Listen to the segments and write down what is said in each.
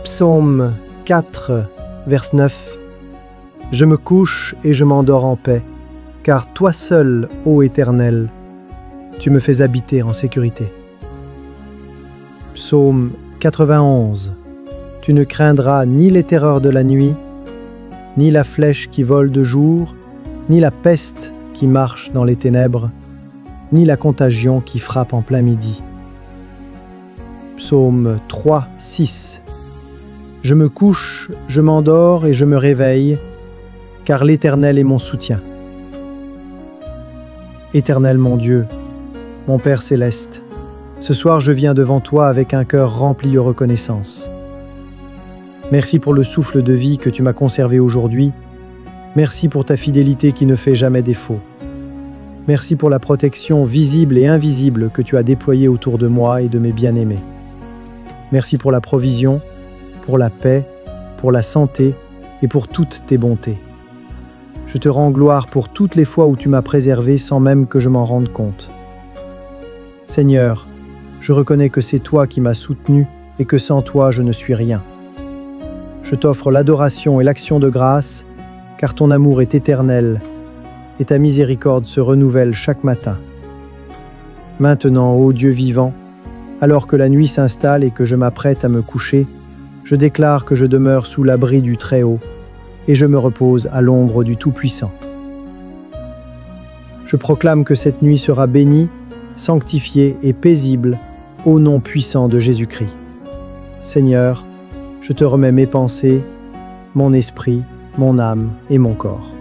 Psaume 4, vers 9. Je me couche et je m'endors en paix, car toi seul, ô Éternel, tu me fais habiter en sécurité. Psaume 91. Tu ne craindras ni les terreurs de la nuit, ni la flèche qui vole de jour, ni la peste qui marche dans les ténèbres, ni la contagion qui frappe en plein midi. Psaume 3, 6. Je me couche, je m'endors et je me réveille, car l'Éternel est mon soutien. Éternel mon Dieu, mon Père céleste, ce soir je viens devant toi avec un cœur rempli de reconnaissance. Merci pour le souffle de vie que tu m'as conservé aujourd'hui. Merci pour ta fidélité qui ne fait jamais défaut. Merci pour la protection visible et invisible que tu as déployée autour de moi et de mes bien-aimés. Merci pour la provision, pour la paix, pour la santé et pour toutes tes bontés. Je te rends gloire pour toutes les fois où tu m'as préservé sans même que je m'en rende compte. Seigneur, je reconnais que c'est toi qui m'as soutenu et que sans toi je ne suis rien. Je t'offre l'adoration et l'action de grâce, car ton amour est éternel et ta miséricorde se renouvelle chaque matin. Maintenant, ô Dieu vivant, alors que la nuit s'installe et que je m'apprête à me coucher, je déclare que je demeure sous l'abri du Très-Haut et je me repose à l'ombre du Tout-Puissant. Je proclame que cette nuit sera bénie, sanctifiée et paisible au nom puissant de Jésus-Christ. Seigneur, je te remets mes pensées, mon esprit, mon âme et mon corps.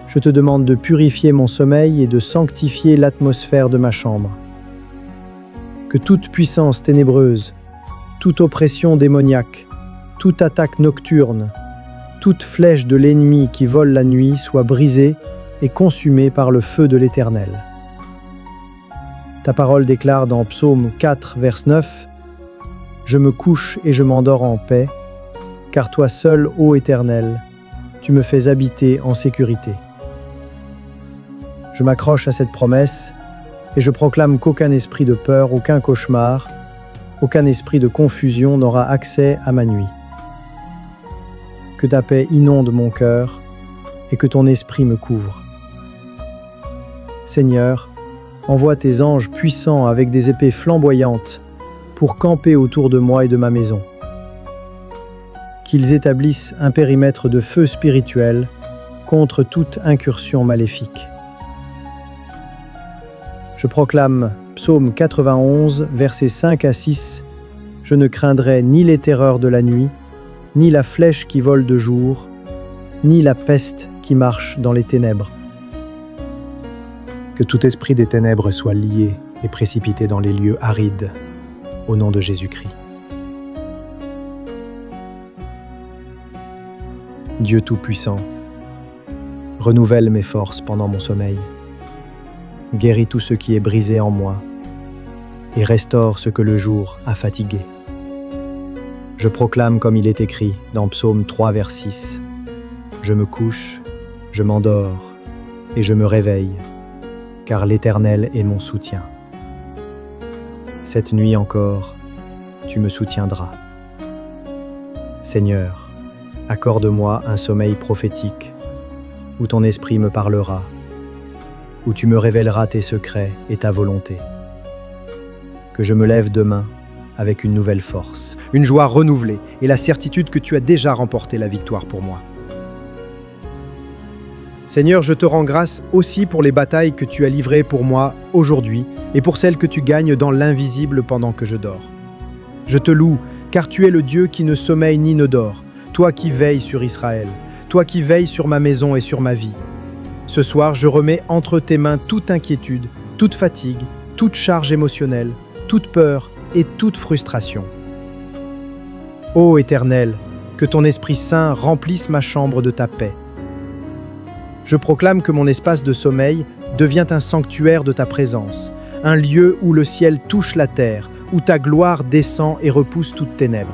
Je te demande de purifier mon sommeil et de sanctifier l'atmosphère de ma chambre. Que toute puissance ténébreuse, toute oppression démoniaque, toute attaque nocturne, toute flèche de l'ennemi qui vole la nuit soit brisée et consumée par le feu de l'Éternel. Ta parole déclare dans Psaume 4, vers 9, « Je me couche et je m'endors en paix, car toi seul, ô Éternel, tu me fais habiter en sécurité. » Je m'accroche à cette promesse et je proclame qu'aucun esprit de peur, aucun cauchemar, aucun esprit de confusion n'aura accès à ma nuit. Que ta paix inonde mon cœur et que ton esprit me couvre. Seigneur, envoie tes anges puissants avec des épées flamboyantes pour camper autour de moi et de ma maison. Qu'ils établissent un périmètre de feu spirituel contre toute incursion maléfique. Je proclame Psaume 91, versets 5 à 6, « Je ne craindrai ni les terreurs de la nuit, ni la flèche qui vole de jour, ni la peste qui marche dans les ténèbres. » Que tout esprit des ténèbres soit lié et précipité dans les lieux arides, au nom de Jésus-Christ. Dieu Tout-Puissant, renouvelle mes forces pendant mon sommeil. Guéris tout ce qui est brisé en moi et restaure ce que le jour a fatigué. Je proclame comme il est écrit dans Psaume 3, vers 6, « Je me couche, je m'endors et je me réveille, car l'Éternel est mon soutien. » Cette nuit encore, tu me soutiendras. Seigneur, accorde-moi un sommeil prophétique, où ton esprit me parlera, où tu me révéleras tes secrets et ta volonté. Que je me lève demain avec une nouvelle force, une joie renouvelée et la certitude que tu as déjà remporté la victoire pour moi. Seigneur, je te rends grâce aussi pour les batailles que tu as livrées pour moi aujourd'hui et pour celles que tu gagnes dans l'invisible pendant que je dors. Je te loue, car tu es le Dieu qui ne sommeille ni ne dort, toi qui veilles sur Israël, toi qui veilles sur ma maison et sur ma vie. Ce soir, je remets entre tes mains toute inquiétude, toute fatigue, toute charge émotionnelle, toute peur et toute frustration. Ô Éternel, que ton Esprit Saint remplisse ma chambre de ta paix. Je proclame que mon espace de sommeil devient un sanctuaire de ta présence, un lieu où le ciel touche la terre, où ta gloire descend et repousse toute ténèbres.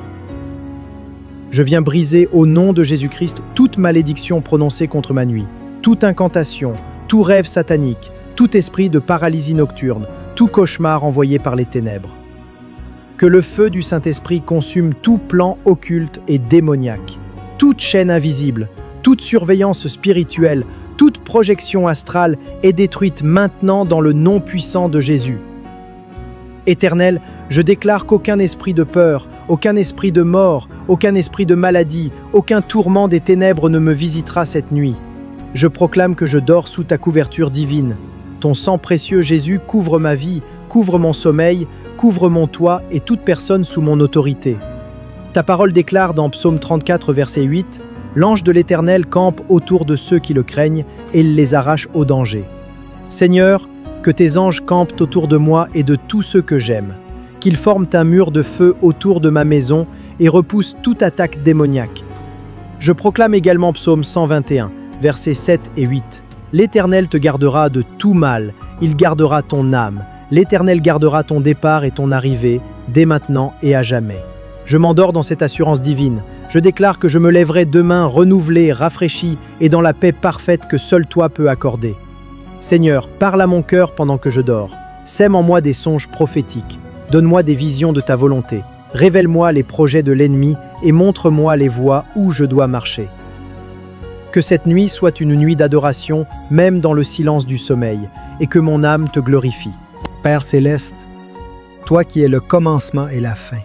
Je viens briser au nom de Jésus-Christ toute malédiction prononcée contre ma nuit, toute incantation, tout rêve satanique, tout esprit de paralysie nocturne, tout cauchemar envoyé par les ténèbres. Que le feu du Saint-Esprit consume tout plan occulte et démoniaque, toute chaîne invisible, toute surveillance spirituelle, toute projection astrale est détruite maintenant dans le nom puissant de Jésus. Éternel, je déclare qu'aucun esprit de peur, aucun esprit de mort, aucun esprit de maladie, aucun tourment des ténèbres ne me visitera cette nuit. Je proclame que je dors sous ta couverture divine. Ton sang précieux, Jésus, couvre ma vie, couvre mon sommeil, couvre mon toit et toute personne sous mon autorité. Ta parole déclare dans Psaume 34, verset 8, « L'ange de l'Éternel campe autour de ceux qui le craignent et il les arrache au danger. » Seigneur, que tes anges campent autour de moi et de tous ceux que j'aime, qu'ils forment un mur de feu autour de ma maison et repoussent toute attaque démoniaque. Je proclame également Psaume 121, versets 7 et 8. « L'Éternel te gardera de tout mal, il gardera ton âme. L'Éternel gardera ton départ et ton arrivée, dès maintenant et à jamais. » Je m'endors dans cette assurance divine. Je déclare que je me lèverai demain renouvelé, rafraîchi et dans la paix parfaite que seul toi peux accorder. Seigneur, parle à mon cœur pendant que je dors. Sème en moi des songes prophétiques. Donne-moi des visions de ta volonté. Révèle-moi les projets de l'ennemi et montre-moi les voies où je dois marcher. Que cette nuit soit une nuit d'adoration, même dans le silence du sommeil, et que mon âme te glorifie. Père céleste, toi qui es le commencement et la fin,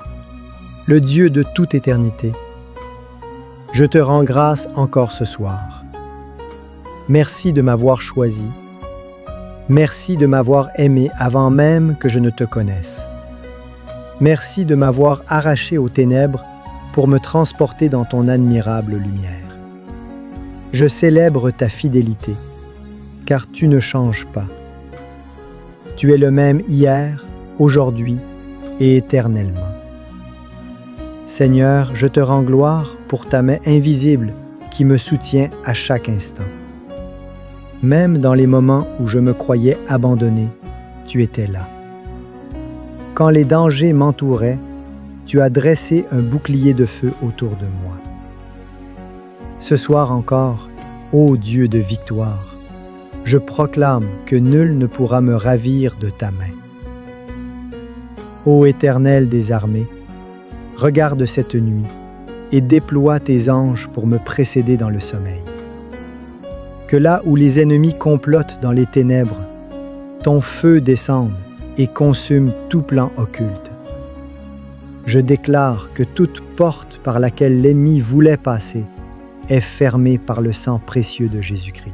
le Dieu de toute éternité, je te rends grâce encore ce soir. Merci de m'avoir choisi. Merci de m'avoir aimé avant même que je ne te connaisse. Merci de m'avoir arraché aux ténèbres pour me transporter dans ton admirable lumière. Je célèbre ta fidélité, car tu ne changes pas. Tu es le même hier, aujourd'hui et éternellement. Seigneur, je te rends gloire pour ta main invisible qui me soutient à chaque instant. Même dans les moments où je me croyais abandonné, tu étais là. Quand les dangers m'entouraient, tu as dressé un bouclier de feu autour de moi. Ce soir encore, ô Dieu de victoire, je proclame que nul ne pourra me ravir de ta main. Ô Éternel des armées, regarde cette nuit et déploie tes anges pour me précéder dans le sommeil. Que là où les ennemis complotent dans les ténèbres, ton feu descende et consume tout plan occulte. Je déclare que toute porte par laquelle l'ennemi voulait passer est fermée par le sang précieux de Jésus-Christ.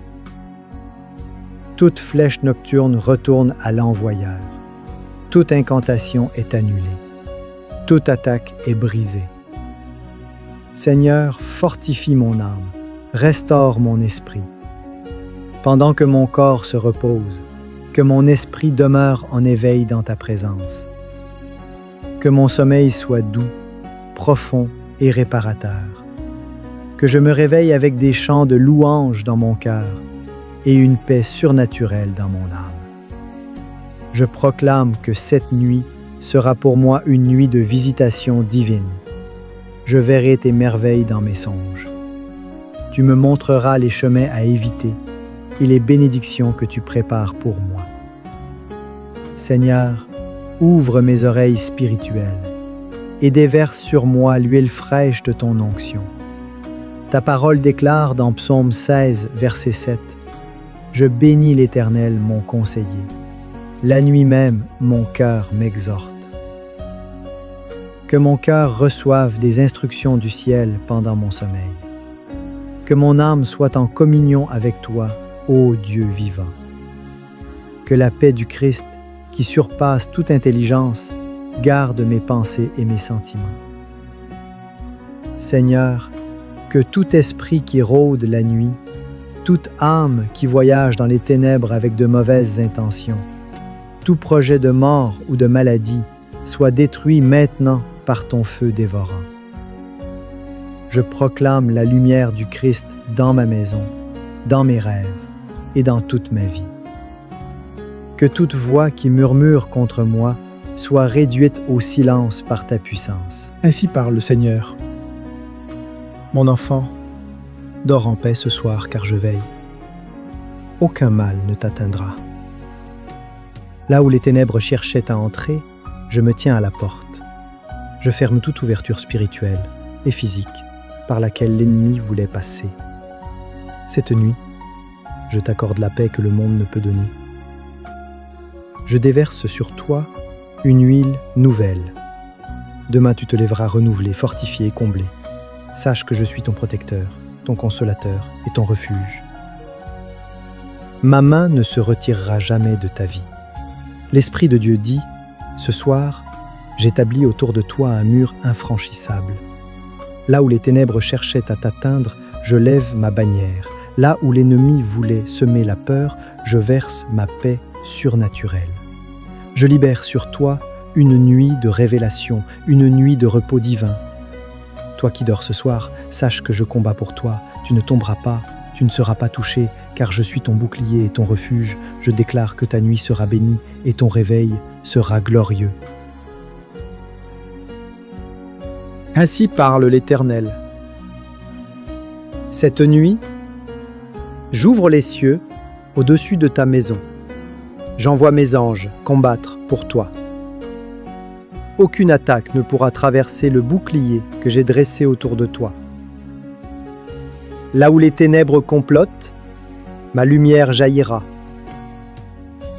Toute flèche nocturne retourne à l'envoyeur. Toute incantation est annulée. Toute attaque est brisée. Seigneur, fortifie mon âme, restaure mon esprit. Pendant que mon corps se repose, que mon esprit demeure en éveil dans ta présence. Que mon sommeil soit doux, profond et réparateur. Que je me réveille avec des chants de louange dans mon cœur et une paix surnaturelle dans mon âme. Je proclame que cette nuit sera pour moi une nuit de visitation divine. Je verrai tes merveilles dans mes songes. Tu me montreras les chemins à éviter et les bénédictions que tu prépares pour moi. Seigneur, ouvre mes oreilles spirituelles et déverse sur moi l'huile fraîche de ton onction. Ta parole déclare dans Psaume 16, verset 7, « Je bénis l'Éternel, mon conseiller. La nuit même, mon cœur m'exhorte. » Que mon cœur reçoive des instructions du ciel pendant mon sommeil. Que mon âme soit en communion avec toi, ô Dieu vivant. Que la paix du Christ, qui surpasse toute intelligence, garde mes pensées et mes sentiments. Seigneur, que tout esprit qui rôde la nuit, toute âme qui voyage dans les ténèbres avec de mauvaises intentions, tout projet de mort ou de maladie soit détruit maintenant par ton feu dévorant. Je proclame la lumière du Christ dans ma maison, dans mes rêves et dans toute ma vie. Que toute voix qui murmure contre moi soit réduite au silence par ta puissance. Ainsi parle le Seigneur. Mon enfant, dors en paix ce soir car je veille. Aucun mal ne t'atteindra. Là où les ténèbres cherchaient à entrer, je me tiens à la porte. Je ferme toute ouverture spirituelle et physique par laquelle l'ennemi voulait passer. Cette nuit, je t'accorde la paix que le monde ne peut donner. Je déverse sur toi une huile nouvelle. Demain, tu te lèveras renouvelé, fortifié et comblé. Sache que je suis ton protecteur, ton consolateur et ton refuge. Ma main ne se retirera jamais de ta vie. L'Esprit de Dieu dit, ce soir, j'établis autour de toi un mur infranchissable. Là où les ténèbres cherchaient à t'atteindre, je lève ma bannière. Là où l'ennemi voulait semer la peur, je verse ma paix surnaturelle. Je libère sur toi une nuit de révélation, une nuit de repos divin. Toi qui dors ce soir, sache que je combats pour toi. Tu ne tomberas pas, tu ne seras pas touché, car je suis ton bouclier et ton refuge. Je déclare que ta nuit sera bénie et ton réveil sera glorieux. Ainsi parle l'Éternel. Cette nuit, j'ouvre les cieux au-dessus de ta maison. J'envoie mes anges combattre pour toi. Aucune attaque ne pourra traverser le bouclier que j'ai dressé autour de toi. Là où les ténèbres complotent, ma lumière jaillira.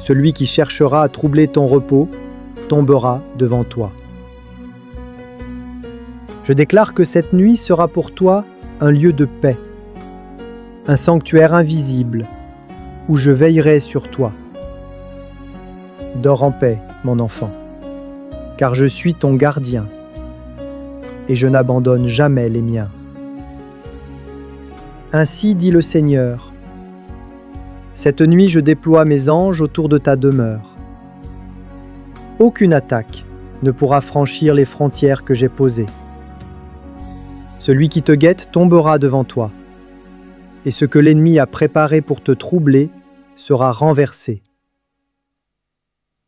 Celui qui cherchera à troubler ton repos tombera devant toi. Je déclare que cette nuit sera pour toi un lieu de paix, un sanctuaire invisible où je veillerai sur toi. Dors en paix, mon enfant, car je suis ton gardien et je n'abandonne jamais les miens. Ainsi dit le Seigneur, cette nuit je déploie mes anges autour de ta demeure. Aucune attaque ne pourra franchir les frontières que j'ai posées. Celui qui te guette tombera devant toi, et ce que l'ennemi a préparé pour te troubler sera renversé.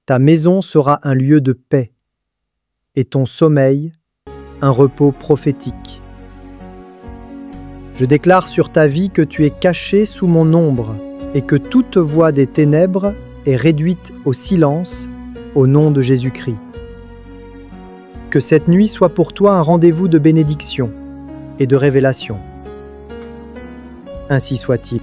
Ta maison sera un lieu de paix, et ton sommeil un repos prophétique. Je déclare sur ta vie que tu es caché sous mon ombre, et que toute voix des ténèbres est réduite au silence au nom de Jésus-Christ. Que cette nuit soit pour toi un rendez-vous de bénédiction et de révélation. Ainsi soit-il.